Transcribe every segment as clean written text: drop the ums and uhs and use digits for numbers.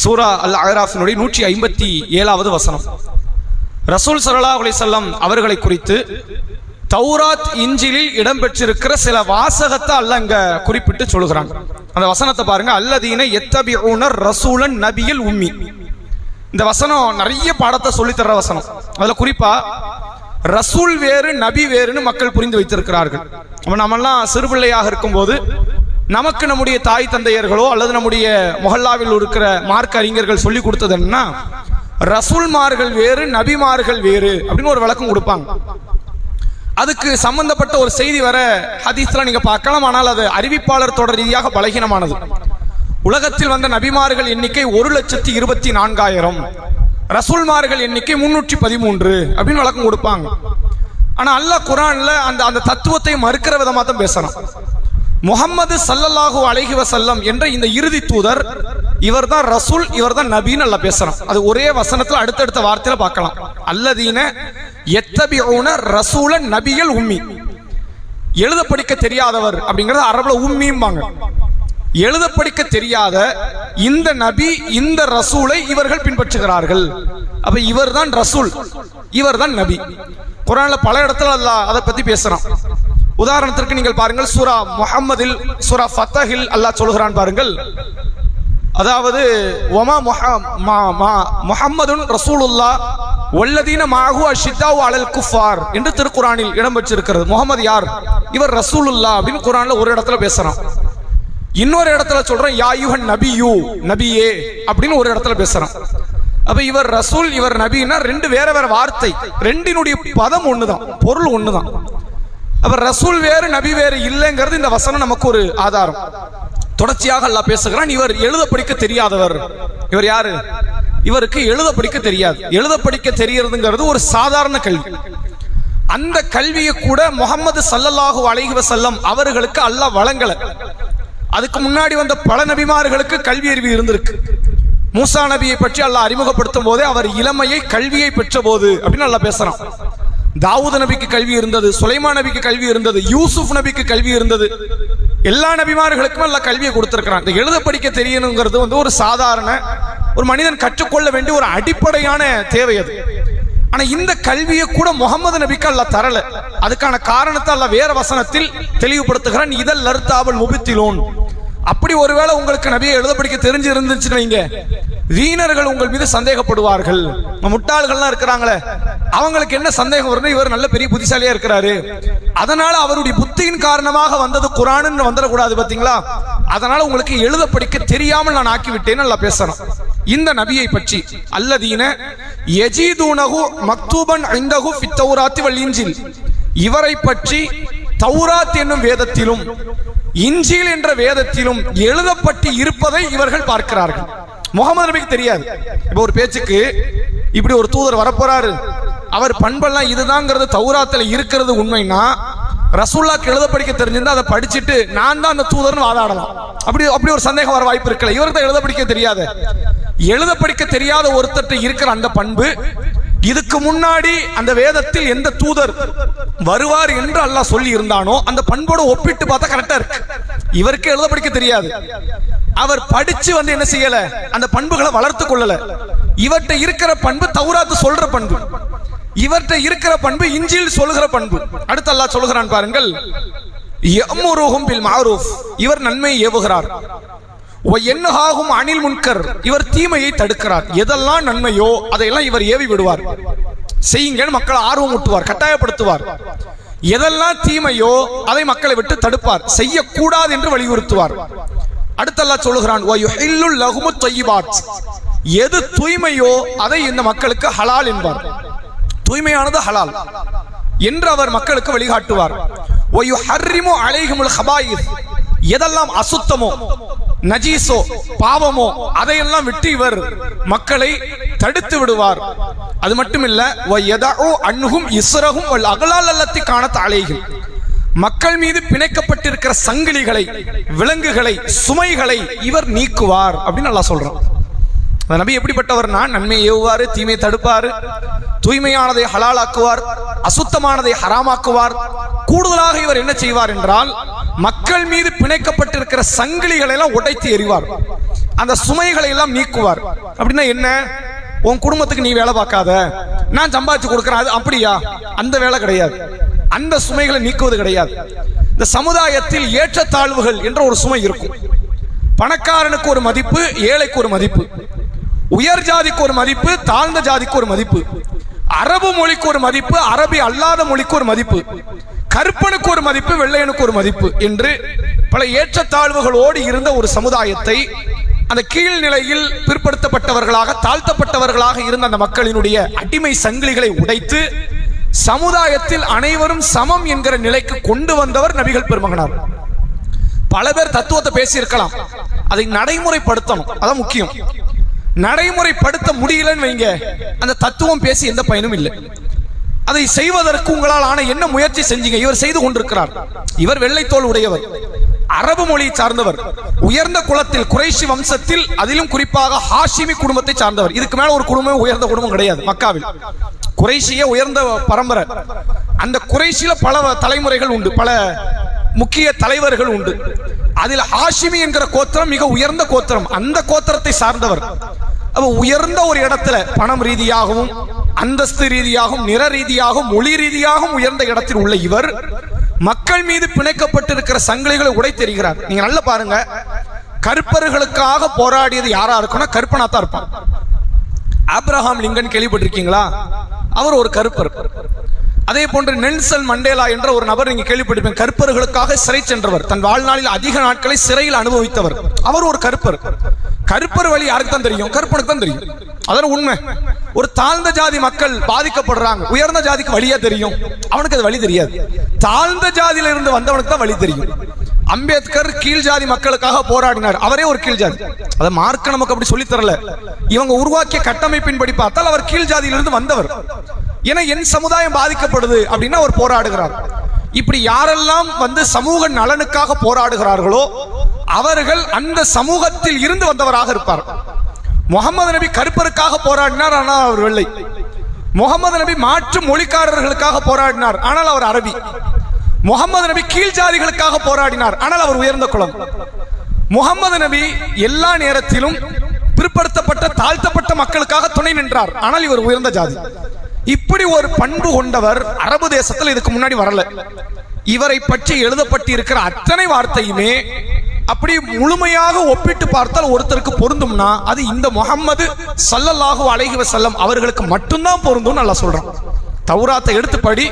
சூரா அல் அராஃபினுடைய 157வது வசனம். ரசூல் ஸல்லல்லாஹு அலைஹி வஸல்லம் அவர்களை குறித்து தௌராத் இஞ்சிலில் இடம்பெற்றிருக்கிற சில வாசகத்தை அல்லாஹ் இங்க குறிப்பிட்டு சொல்கிறாங்க. அந்த வசனத்தை பாருங்க. அல்லதீன யத்தபிஊன ரசூலன் நபியில் உம்மி. இந்த வசனம் நிறைய பாடத்தை சொல்லி தர்ற வசனம். அதுல குறிப்பா ரசூல் வேறு நபி வேறுன்னு மக்கள் புரிந்து வைத்திருக்கிறார்கள். நம்மெல்லாம் சிறுபிள்ளையாக இருக்கும்போது நமக்கு நம்முடைய தாய் தந்தையர்களோ அல்லது நம்முடைய மொஹல்லாவில் இருக்கிற மார்க்க அறிஞர்கள் சொல்லி கொடுத்தது என்னன்னா, ரசூல்மார்கள் வேறு நபிமார்கள் வேறு அப்படின்னு ஒரு விளக்கம் கொடுப்பாங்க. அதுக்கு சம்பந்தப்பட்ட ஒரு செய்தி வர ஹதீஸ்ல நீங்க பார்க்கலாம். ஆனால் அது அறிவிப்பாளர் தொடர் ரீதியாக பலகீனமானது. உலகத்தில் வந்த நபிமார்கள் எண்ணிக்கை 1,24,000, ரசூல்மார்கள் எண்ணிக்கை 313 அப்படின்னு விளக்கம் கொடுப்பாங்க. ஆனா அல்லாஹ் குர்ஆன்ல அந்த தத்துவத்தை மறுக்கிற விதமா தான் பேசணும். முஹம்மது ஸல்லல்லாஹு அலைஹி வஸல்லம் என்ற இந்த இறுதி தூதர், இவர் தான் ரசூல், இவர் தான் நபின்னு அல்லாஹ் பேசுறான். அது ஒரே வசனத்துல அடுத்தடுத்த வார்த்தையில பார்க்கலாம். அல்லதீன யத்தபிஊன ரசூலன் நபியல் உம்மி. எழுத படிக்க தெரியாதவர் அப்படிங்கறது அரபுல உம்மிம்பாங்க. எழுத படிக்க தெரியாத இந்த நபி, இந்த ரசூலை இவர்கள் பின்பற்றுகிறார்கள். அப்ப இவர் தான் ரசூல், இவர் தான் நபி. குர்ஆன்ல பல இடத்துல அல்லாஹ் அதை பத்தி பேசுறான். உதாரணத்திற்கு நீங்கள் பாருங்கள், சூரா முஹம்மதில், சூரா ஃபத்தஹில் அல்லாஹ் சொல்கிறான் பாருங்கள். அதாவது வமா முஹம்மதுன் ரசூலுல்லாஹ் வல்லதீன மஅஹு அஷ்ஷித்தாஉ அலல் குஃபார் என்று திருக்குர்ஆனில் இடம்பெற்றிருக்கிறது. முஹம்மது யார்? இவர் ரசூலுல்லாஹ் அப்படின்னு குர்ஆன்ல ஒரு இடத்துல பேசுறான். இன்னொரு இடத்துல சொல்றான் யா அய்யுஹன் நபியு, நபியே அப்படின்னு ஒரு இடத்துல பேசுறான். அப்ப இவர் ரசூல், இவர் நபின்னா ரெண்டு வேற வேற வார்த்தை, ரெண்டினுடைய பதம் ஒண்ணுதான், பொருள் ஒண்ணுதான். அப்ப ரசூல் வேறு நபி வேறு இல்லைங்கிறது இந்த வசனம் நமக்கு ஒரு ஆதாரம். தொடர்ச்சியாக அல்லாஹ் பேசுகிறான், இவர் எழுத படிக்க தெரியாதவர். இவர் யாரு? இவருக்கு எழுத படிக்க தெரியாது. எழுத படிக்க தெரியறதுங்கிறது ஒரு சாதாரண கல்வி. அந்த கல்வியை கூட முஹம்மது ஸல்லல்லாஹு அலைஹி வஸல்லம் அவர்களுக்கு அல்லாஹ் வழங்கல. அதுக்கு முன்னாடி வந்த பல நபிமார்களுக்கு கல்வி அறிவு இருந்திருக்கு. மூசா நபியை பற்றி அல்லாஹ் அறிமுகப்படுத்தும் போதே அவர் இளமையை கல்வியை பெற்ற போது அப்படின்னு அல்லாஹ் பேசுறான். தாவூத் நபிக்கு கல்வி இருந்தது, சுலைமான் நபிக்கு கல்வி இருந்தது, யூசுப் நபிக்கு கல்வி இருந்தது. எல்லா நபிமார்களுக்கும் அல்லாஹ் கல்வியை கொடுத்திருக்கிறான். இந்த எழுத படிக்க தெரியணுங்கிறது ஒரு சாதாரண, ஒரு மனிதன் கற்றுக்கொள்ள வேண்டிய ஒரு அடிப்படையான தேவை அது. ஆனா இந்த கல்வியை கூட முகமது நபிக்கு அல்லாஹ் தரல. அதுக்கான காரணத்தை அல்லாஹ் வேற வசனத்தில் தெளிவுபடுத்துகிறான். இதல் லர்தாவல் முபித்திலோன். அப்படி ஒருவேளை உங்களுக்கு நபியை எழுத படிக்க தெரிஞ்சு இருந்துச்சுன்னு வைங்க, வீணர்கள் உங்கள் மீது சந்தேகப்படுவார்கள். முட்டாள்கள்லாம் இருக்கிறாங்களே, அவங்களுக்கு என்ன சந்தேகம் வருது? இவர் நல்ல பெரிய புத்திசாலியா இருக்கிறாரு, அதனால அவருடைய புத்தியின் காரணமாக வந்தது குர்ஆன்னு வந்துடக்கூடாது பாத்தீங்களா? அதனால உங்களுக்கு எழுத படிக்க தெரியாமல் நான் ஆக்கிவிட்டேன்னு அல்லாஹ் பேசுறான். இந்த நபியை பற்றி அல்லதீன யஜீதுனஹு மக்தூபன் இன்தஹு ஃபித் தௌராத்தி வல் இன்ஜில், இவரை பற்றி தௌராத் என்னும் வேதத்திலும் இன்ஜீல் என்ற வேதத்திலும் எழுதப்பட்டு இருப்பதை இவர்கள் பார்க்கிறார்கள். முகமது நபிக்கு தெரியாது. இப்ப ஒரு பேச்சுக்கு இப்படி ஒரு தூதர் வரப்போறாரு, அவர் பண்பெல்லாம் இதுதாங்கிறது தௌராத்துல இருக்கிறது உண்மைன்னா, ரசூலுல்லாஹ்க்கு எழுத படிக்க தெரிஞ்சிருந்தா அதை படிச்சுட்டு நான் தான் அந்த தூதர்னு வாதாடலாம். அப்படி ஒரு சந்தேகம் வர வாய்ப்பு இருக்கல. இவருக்கு தான் எழுத படிக்க தெரியாது. எழுத படிக்க தெரியாத ஒருத்தர் இருக்கிற அந்த பண்பு, இதுக்கு முன்னாடி அந்த வேதத்தில் எந்த தூதர் வருவார் என்று அல்லாஹ் சொல்லி இருந்தானோ அந்த பண்போட ஒப்பிட்டு பார்த்தா கரெக்டா இருக்கு. இவருக்கு எழுத படிக்க தெரியாது, அவர் படிச்சு என்ன செய்யல, அந்த பண்புகளை வளர்த்து கொள்ளல. இவர்கிட்ட இருக்கிற பண்பு தௌராத் சொல்ற பண்பு, இவர்கிட்ட இருக்கிற பண்பு இன்ஜீல் சொல்லுகிற பண்பு. அடுத்து அல்லாஹ் சொல்லுகிறான் பாருங்கள், யஅமுருஹும் பில் மஅரூஃப், இவர் நன்மையை ஏவுகிறார். வயன்ஹாஹும் அனில் முன்கர், இவர் தீமையை தடுக்கிறார். எதெல்லாம் நன்மையோ அதையெல்லாம் இவர் ஏவி விடுவார், செய்யுங்கன்னு மக்களை ஆர்வம் ஊட்டுவார், கட்டாயப்படுத்துவார். எதெல்லாம் தீமையோ அதை மக்களை விட்டு தடுப்பார், செய்யக்கூடாது என்று வலியுறுத்துவார். அடுத்து அல்லாஹ் சொல்லுகிறான், வயுஹில்லு லஹுமுத் தய்யிபாத், எது தூய்மையோ அதை இந்த மக்களுக்கு ஹலால் என்பார். தூய்மையானது ஹலால் என்று அவர் மக்களுக்கு வழிகாட்டுவார். வயுஹர்ரிமு அலைஹிமுல் ஹபாயிஸ், எதெல்லாம் அசுத்தமோ நஜீஸோ பாவமோ அதையெல்லாம் விட்டு இவர் மக்களை தடுத்து விடுவார். அது மட்டுமில்ல, வயதஉ அன்ஹும் இஸ்ரஹும் வல் அக்லால் அல்லத்தி கானத் அலைஹிம், மக்கள் மீது பிணைக்கப்பட்டிருக்கிற சங்கிலிகளை, விலங்குகளை, சுமைகளை இவர் நீக்குவார் அப்படின்னு அல்லாஹ் சொல்றான். அந்த நபி எப்படிப்பட்டவர்னா, நன்மை ஏவுவாரு, தீமையை தடுப்பாரு, தூய்மையானதை ஹலாலாக்குவார், அசுத்தமானதை ஹராமாக்குவார். கூடுதலாக இவர் என்ன செய்வார் என்றால், மக்கள் மீது பிணைக்கப்பட்டிருக்கிற சங்கிலிகளை எல்லாம் உடைத்து எறிவார். அந்த சுமைகளை எல்லாம் நீக்குவார். அப்படின்னா என்ன? உன் குடும்பத்துக்கு நீ வேலை பார்க்காத, நான் சம்பாதிச்சு கொடுக்கிறேன், அது அப்படியா? அந்த வேலை கிடையாது. அந்த சுமைகளை நீக்குவது கிடையாது. இந்த சமுதாயத்தில் ஏற்றத்தாழ்வுகள் என்ற ஒரு சுமை இருக்கும். பணக்காரனுக்கு ஒரு மதிப்பு, ஏழைக்கு ஒரு மதிப்பு, உயர் ஜாதிக்கு ஒரு மதிப்பு, தாழ்ந்த ஜாதிக்கு ஒரு மதிப்பு, அரபு மொழிக்கு ஒரு மதிப்பு, அரபி அல்லாத மொழிக்கு ஒரு மதிப்பு, கருப்பனுக்கு ஒரு மதிப்பு, வெள்ளையனுக்கு ஒரு மதிப்பு என்று பல ஏற்றத்தாழ்வுகளோடு இருந்த ஒரு சமுதாயத்தை அந்த கீழ்நிலையில் பிற்படுத்தப்பட்டவர்களாக, தாழ்த்தப்பட்டவர்களாக இருந்த அந்த மக்களினுடைய அடிமை சங்கிலிகளை உடைத்து சமுதாயத்தில் அனைவரும் சமம் என்கிற நிலைக்கு கொண்டு வந்தவர் நபிகள் பெருமகனார். பல பேர் தத்துவத்தை பேசியிருக்கலாம், அதை நடைமுறைப்படுத்தணும், அதான் முக்கியம். நடைமுறைப்படுத்த முடியலன்னு வைங்க, அந்த தத்துவம் பேசி எந்த பயனும் இல்லை. அதை செய்வதற்கு உங்களால் ஆன என்ன முயற்சி செஞ்சீங்க? இவர் செய்து கொண்டிருக்கிறார். இவர் வெள்ளைத்தோல் உடையவர், அரபு மொழியை சார்ந்தவர், உயர்ந்த குலத்தில், குறைஷி வம்சத்தில், அதிலும் குறிப்பாக ஹாஷிமி குடும்பத்தை சார்ந்தவர். இதுக்கு மேல ஒரு குடும்பம் உயர்ந்த குடும்பம் கிடையாது மக்காவில். குறைஷிய உயர்ந்த பரம்பரை. அந்த குறைஷில பல தலைமுறைகள் உண்டு, பல முக்கிய தலைவர்கள் உண்டு. அதில் ஹாஷிமி என்கிற கோத்திரம் மிக உயர்ந்த கோத்திரம். அந்த கோத்திரத்தை சார்ந்தவர். உயர்ந்த ஒரு இடத்துல பணம் ரீதியாகவும், அந்தஸ்து ரீதியாகவும், நிற ரீதியாகவும், மொழி ரீதியாகவும் உயர்ந்த இடத்தில் உள்ள இவர் மக்கள் மீது பிணைக்கப்பட்டிருக்கிற சங்கிலிகளை உடைத்தெறிகிறார். நீங்க நல்லா பாருங்க, கருப்பர்களுக்காக போராடியது யாரா இருக்கும்னா கருப்பனாத்தான் இருப்பான். ஆப்ரஹாம் லிங்கன் கேள்விப்பட்டிருக்கீங்களா? அவர் ஒரு கருப்பர். அதே போன்று நெல்சன் மண்டேலா என்ற ஒரு நபர் நீங்க கேள்விப்பட்டிருப்பீங்க, கருப்பர்களுக்காக சிறை சென்றவர், தன் வாழ்நாளில் அதிக நாட்களை சிறையில் அனுபவித்தவர். அவர் ஒரு கருப்பர். கருப்பர் வழி யாருக்கு தான் தெரியும்? கருப்பனுக்கு தான் தெரியும். அதான் உண்மை. ஒரு தாழ்ந்த ஜாதி மக்கள் பாதிக்கப்படுறாங்க, உயர்ந்த ஜாதிக்கு வழியா தெரியும், அவனுக்கு அது வழி தெரியாது. தாழ்ந்த ஜாதியில இருந்து வந்தவனுக்கு தான் வழி தெரியும். அம்பேத்கர் கீழ் ஜாதி மக்களுக்காக போராடினார், அவரே ஒரு கீழ் ஜாதி. அதை மார்க்க நமக்கு அப்படி சொல்லி தரல. இவங்க உருவாக்கிய கட்டமைப்பின்படி பார்த்தால் அவர் கீழ் ஜாதியிலிருந்து வந்தவர். ஏன்னா என் சமுதாயம் பாதிக்கப்படுது அப்படின்னா அவர் போராடுகிறார். இப்படி யாரெல்லாம் வந்து சமூக நலனுக்காக போராடுகிறார்களோ அவர்கள் அந்த சமூகத்தில் இருந்து வந்தவராக இருப்பார். முகமது நபி கருப்பருக்காக போராடினார், ஆனால் அவர் வெள்ளை. முகமது நபி மாற்று மொழிக்காரர்களுக்காக போராடினார், ஆனால் அவர் அரபி. முகமது நபி கீழ் ஜாதிகளுக்காக போராடினார், ஆனால் அவர் உயர்ந்த குலம். முகமது நபி எல்லா நேரத்திலும் பிற்படுத்தப்பட்ட, தாழ்த்தப்பட்ட மக்களுக்காக துணை நின்றார், ஆனால் இவர் உயர்ந்த ஜாதி. இப்படி ஒரு பண்பு கொண்டவர் அரபு தேசத்தில் இதுக்கு முன்னாடி வரல. இவரை பற்றி எழுதப்பட்டு இருக்கிற அத்தனை வார்த்தையுமே அப்படி முழுமையாக ஒப்பிட்டு பார்த்தால் ஒருத்தருக்கு பொருந்தும்னா அது இந்த முஹம்மது ஸல்லல்லாஹு அலைஹி வஸல்லம் அவர்களுக்கு மட்டும்தான் பொருந்தும். நல்லா சொல்றான். தௌராத்தை எடுத்து படி,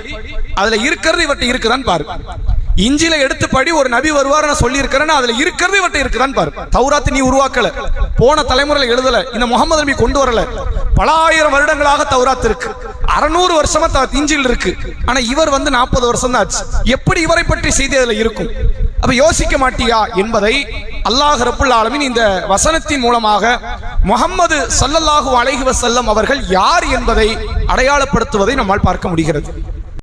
அதுல இருக்கிறது இவர்கிட்ட இருக்குதான்னு பாரு. இஞ்சில எடுத்து படி, ஒரு நபி வருவார் நான் சொல்லி இருக்கிறேன்னு, அதுல இருக்கிறது இவர்கிட்ட இருக்குதான்னு பாரு. தௌராத்தை நீ உருவாக்கல, போன தலைமுறையில எழுதல, இந்த முகமது நபி கொண்டு வரல. பல ஆயிரம் வருடங்களாக தௌராத் இருக்கு, 600 வருஷமா இஞ்சில் இருக்கு. ஆனா இவர் வந்து 40 வருஷம் தான் ஆச்சு. எப்படி இவரை பற்றி செய்தி அதுல இருக்கும்? அப்ப யோசிக்க மாட்டியா என்பதை அல்லாஹ் ரப்புல் ஆலமீன் இந்த வசனத்தின் மூலமாக முஹம்மது ஸல்லல்லாஹு அலைஹி வஸல்லம் அவர்கள் யார் என்பதை அடையாளப்படுத்துவதை நம்மால் பார்க்க முடிகிறது.